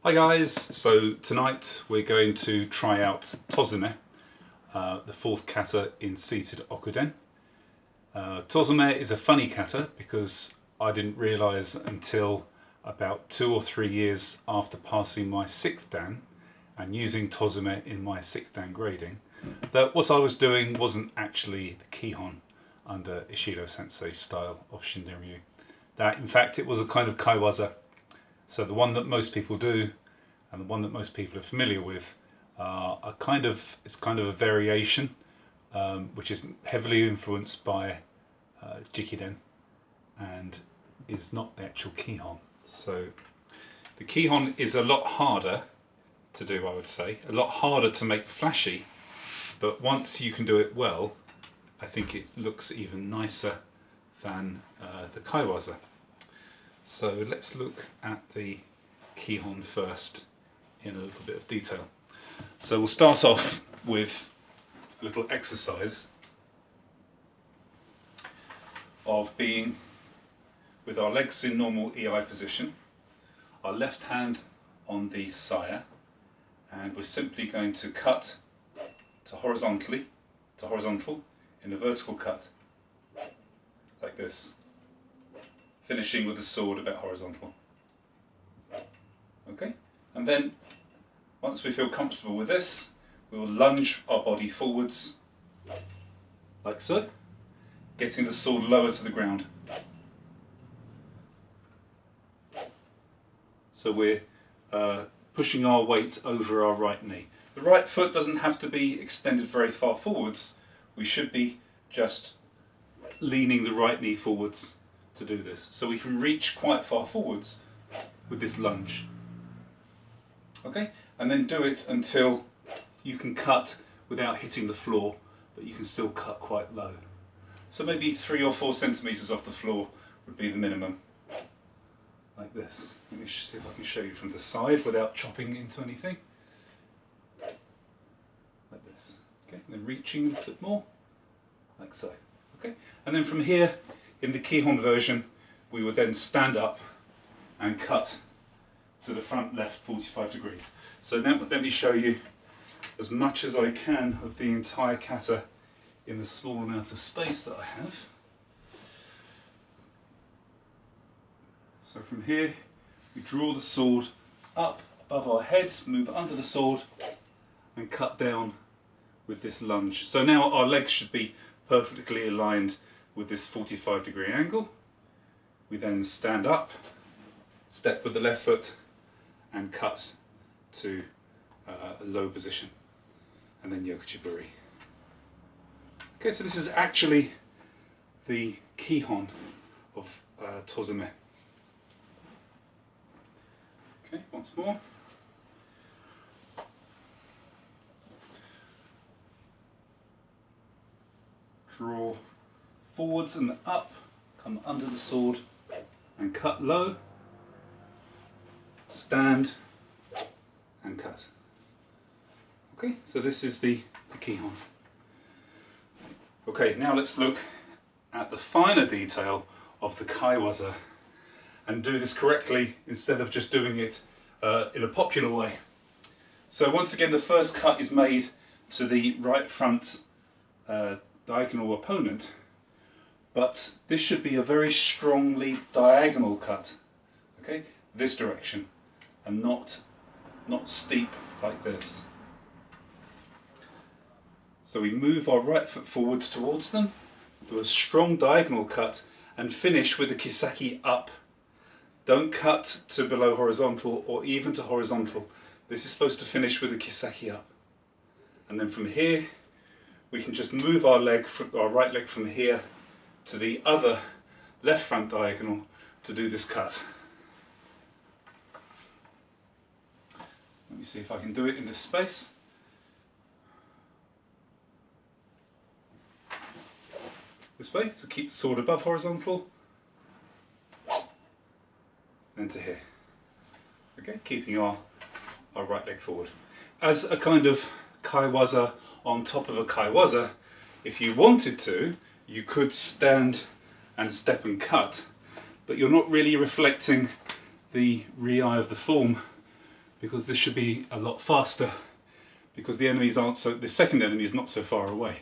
Hi guys, so tonight we're going to try out Tozume, the fourth kata in seated okuden. Tozume is a funny kata because I didn't realise until about 2 or 3 years after passing my 6th dan and using Tozume in my 6th dan grading that what I was doing wasn't actually the Kihon under Ishido Sensei's style of Shinrin-ryu. That in fact it was a kind of kaiwaza. So the one that most people do, and the one that most people are familiar with, it's kind of a variation, which is heavily influenced by Jikiden, and is not the actual Kihon. So the Kihon is a lot harder to do, I would say, a lot harder to make flashy, but once you can do it well, I think it looks even nicer than the kaiwaza. So let's look at the Kihon first in a little bit of detail. So we'll start off with a little exercise of being with our legs in normal EI position, our left hand on the saya, and we're simply going to cut to horizontal in a vertical cut, like this, finishing with the sword a bit horizontal. Okay, and then once we feel comfortable with this, we will lunge our body forwards, like so, getting the sword lower to the ground. So we're pushing our weight over our right knee. The right foot doesn't have to be extended very far forwards. We should be just leaning the right knee forwards to do this. So we can reach quite far forwards with this lunge. Okay, and then do it until you can cut without hitting the floor, but you can still cut quite low. So maybe 3 or 4 centimeters off the floor would be the minimum, like this. Let me see if I can show you from the side without chopping into anything. Like this. Okay, and then reaching a bit more, like so. Okay, and then from here, in the Kihon version, we would then stand up and cut to the front left 45 degrees. So now let me show you as much as I can of the entire kata in the small amount of space that I have. So from here, we draw the sword up above our heads, move under the sword, and cut down with this lunge. So now our legs should be perfectly aligned with this 45-degree angle. We then stand up, step with the left foot, and cut to a low position, and then Yokochiburi. Okay, so this is actually the Kihon of Tozume. Okay, once more. Draw forwards and up, come under the sword, and cut low. Stand and cut. Okay, so this is the Kihon. Okay, now let's look at the finer detail of the kaiwaza and do this correctly instead of just doing it in a popular way. So once again, the first cut is made to the right front diagonal opponent, but this should be a very strongly diagonal cut. Okay, this direction, and not steep like this. So we move our right foot forwards towards them, do a strong diagonal cut, and finish with the kisaki up. Don't cut to below horizontal or even to horizontal. This is supposed to finish with the kisaki up. And then from here, we can just move our right leg from here to the other left front diagonal to do this cut. Let me see if I can do it in this space. This way, so keep the sword above horizontal, and to here. Okay, keeping our right leg forward. As a kind of kaiwaza on top of a kaiwaza, if you wanted to, you could stand and step and cut, but you're not really reflecting the rei of the form because this should be a lot faster, because the enemies aren't so, the second enemy is not so far away.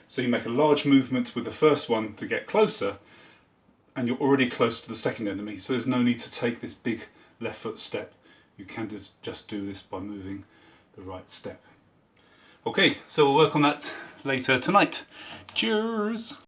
So you make a large movement with the first one to get closer, and you're already close to the second enemy, so there's no need to take this big left foot step. You can just do this by moving the right step. Okay, so we'll work on that later tonight. Cheers!